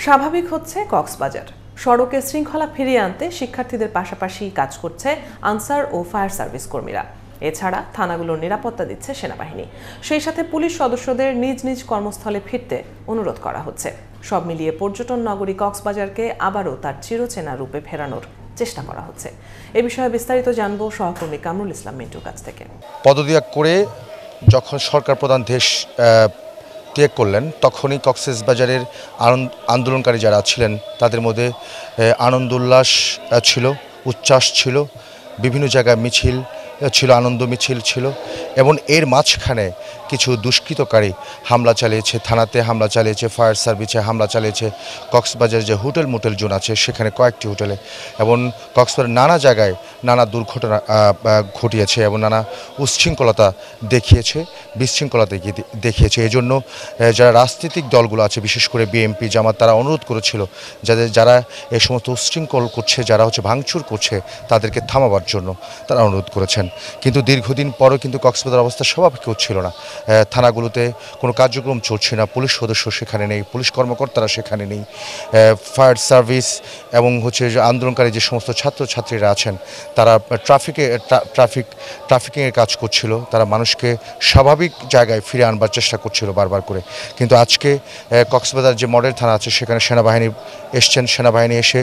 স্বাভাবিক হচ্ছে কক্সবাজার। সড়কে শৃঙ্খলা ফিরিয়ে আনতে শিক্ষার্থীদের পাশাপাশি কাজ করছে আনসার ও ফায়ার সার্ভিস কর্মীরা। এছাড়া থানাগুলোর নিরাপত্তা দিচ্ছে সেনাবাহিনী। সেই সাথে পুলিশ সদস্যদের নিজ নিজ কর্মস্থলে ফিরতে অনুরোধ করা হচ্ছে। সব মিলিয়ে পর্যটন নগরী কক্সবাজারকে আবারও তার চিরচেনা রূপে ফেরানোর চেষ্টা করা হচ্ছে। এ বিষয়ে বিস্তারিত জানবো সহকর্মী কামরুল ইসলাম মিন্টুর কাছ থেকে। পদত্যাগ করে যখন সরকার প্রধান দেশ ত্যাগ করলেন তখনই কক্সবাজারের আন্দোলনকারী যারা ছিলেন তাদের মধ্যে আনন্দ উল্লাস ছিল, উচ্ছ্বাস ছিল, বিভিন্ন জায়গায় মিছিল ছিল, আনন্দ মিছিল ছিল এবং এর মাঝখানে কিছু দুষ্কৃতকারী হামলা চালিয়েছে, থানাতে হামলা চালিয়েছে, ফায়ার সার্ভিসে হামলা চালিয়েছে, কক্সবাজারের যে হোটেল মোটেল জোন আছে সেখানে কয়েকটি হোটেলে এবং কক্সবাজারের নানা জায়গায় নানা দুর্ঘটনা ঘটিয়েছে এবং নানা উচ্ছৃঙ্খলতা দেখিয়েছে, বিশৃঙ্খলতা দেখিয়েছে। এই জন্য যারা রাজনৈতিক দলগুলো আছে বিশেষ করে বিএনপি, জামাত, তারা অনুরোধ করেছিল যারা এই সমস্ত উচ্ছৃঙ্খল করছে, যারা ভাঙচুর করছে তাদেরকে থামাবার জন্য তারা অনুরোধ করেছেন। কিন্তু দীর্ঘদিন পরও কিন্তু কক্সবাজার অবস্থা স্বাভাবিক হচ্ছিল না। থানাগুলোতে কোনো কার্যক্রম চলছে না, পুলিশ সদস্য সেখানে নেই, পুলিশ কর্মকর্তারা সেখানে নেই, ফায়ার সার্ভিস এবং আন্দোলনকারী যে সমস্ত ছাত্রছাত্রীরা আছেন তারা ট্রাফিকিংয়ের কাজ করছিল, তারা মানুষকে স্বাভাবিক জায়গায় ফিরে আনবার চেষ্টা করছিল বারবার করে। কিন্তু আজকে কক্সবাজার যে মডেল থানা আছে সেখানে সেনাবাহিনী এসছেন, সেনাবাহিনী এসে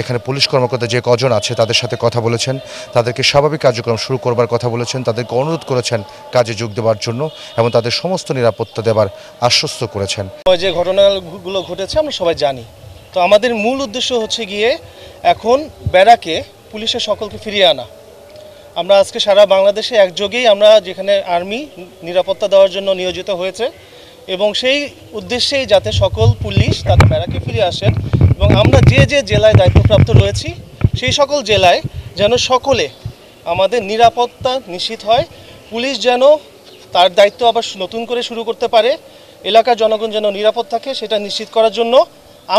এখানে পুলিশ কর্মকর্তা যে কজন আছে তাদের সাথে কথা বলেছেন, তাদেরকে স্বাভাবিক কার্যক্রম শুরু করবার কথা বলেছেন, তাদেরকে অনুরোধ করেছেন কাজে যোগ দেওয়ার জন্য এবং তাদের সমস্ত নিরাপত্তা দেবার আশ্বস্ত করেছেন। যে ঘটনাগুলো ঘটেছে আমরা সবাই জানি, তো আমাদের মূল উদ্দেশ্য হচ্ছে গিয়ে এখন ব্যারাকে পুলিশের সকলকে ফিরিয়ে আনা। আমরা আজকে সারা বাংলাদেশে একযোগেই আমরা যেখানে আর্মি নিরাপত্তা দেওয়ার জন্য নিয়োজিত হয়েছে এবং সেই উদ্দেশ্যেই যাতে সকল পুলিশ তাদের ব্যারাকে ফিরে আসেন এবং আমরা যে যে জেলায় দায়িত্বপ্রাপ্ত রয়েছি সেই সকল জেলায় যেন সকলে আমাদের নিরাপত্তা নিশ্চিত হয়, পুলিশ যেন তার দায়িত্ব আবার নতুন করে শুরু করতে পারে, এলাকার জনগণ যেন নিরাপদ থাকে সেটা নিশ্চিত করার জন্য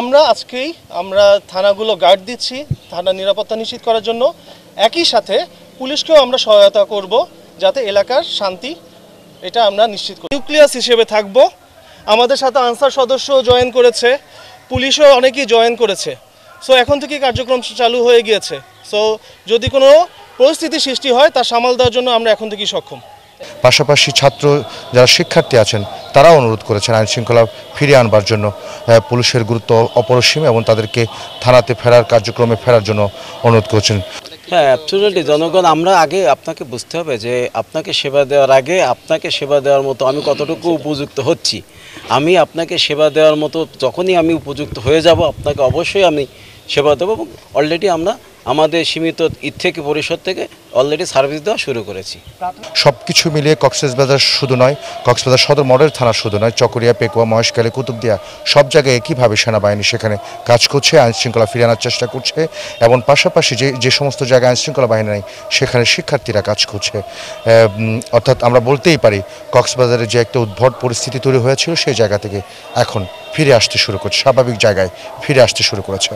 আমরা থানাগুলো গার্ড দিচ্ছি, থানা নিরাপত্তা নিশ্চিত করার জন্য। একই সাথে পুলিশকেও আমরা সহায়তা করব যাতে এলাকার শান্তি এটা আমরা নিশ্চিত করি। নিউক্লিয়াস হিসেবে থাকব, আমাদের সাথে আনসার সদস্য জয়েন করেছে, পুলিশও অনেকেই জয়েন করেছে। সো এখন থেকে কার্যক্রম চালু হয়ে গিয়েছে। সো যদি কোনো পরিস্থিতি সৃষ্টি হয় তা সামাল দেওয়ার জন্য আমরা এখন থেকেই সক্ষম। পাশাপাশি ছাত্র যারা শিক্ষার্থী আছেন তারাও অনুরোধ করেছেন আইন শৃঙ্খলা ফিরিয়ে আনবার জন্য। পুলিশের গুরুত্ব অপরিসীম এবং তাদেরকে থানাতে কার্যক্রমে ফেরার জন্য অনুরোধ করেছেন। হ্যাঁ, অ্যাবসলিউটলি। জনগণ, আমরা আগে আপনাকে বুঝতে হবে যে আপনাকে সেবা দেওয়ার আগে আপনাকে সেবা দেওয়ার মতো আমি কতটুকু উপযুক্ত হচ্ছি। আমি আপনাকে সেবা দেওয়ার মতো যখনই আমি উপযুক্ত হয়ে যাব আপনাকে অবশ্যই আমি সেবা দেবো এবং অলরেডি আমরা আমাদের সীমিত থেকে পরিষদ থেকে অলরেডি সার্ভিস দেওয়া শুরু করেছি। সব কিছু মিলিয়ে কক্সবাজার শুধু নয়, কক্সবাজার সদর মডেল থানা শুধু নয়, চকরিয়া, পেকুয়া, মহেশখালী, কুতুবদিয়া সব জায়গায় একইভাবে সেনাবাহিনী সেখানে কাজ করছে, আইন শৃঙ্খলা ফিরিয়ে আনার চেষ্টা করছে এবং পাশাপাশি যে সমস্ত জায়গায় আইন শৃঙ্খলা বাহিনী নেই সেখানে শিক্ষার্থীরা কাজ করছে। অর্থাৎ আমরা বলতেই পারি কক্সবাজারে যে একটা উদ্ভট পরিস্থিতি তৈরি হয়েছিল সেই জায়গা থেকে এখন ফিরে আসতে শুরু করছে, স্বাভাবিক জায়গায় ফিরে আসতে শুরু করেছে।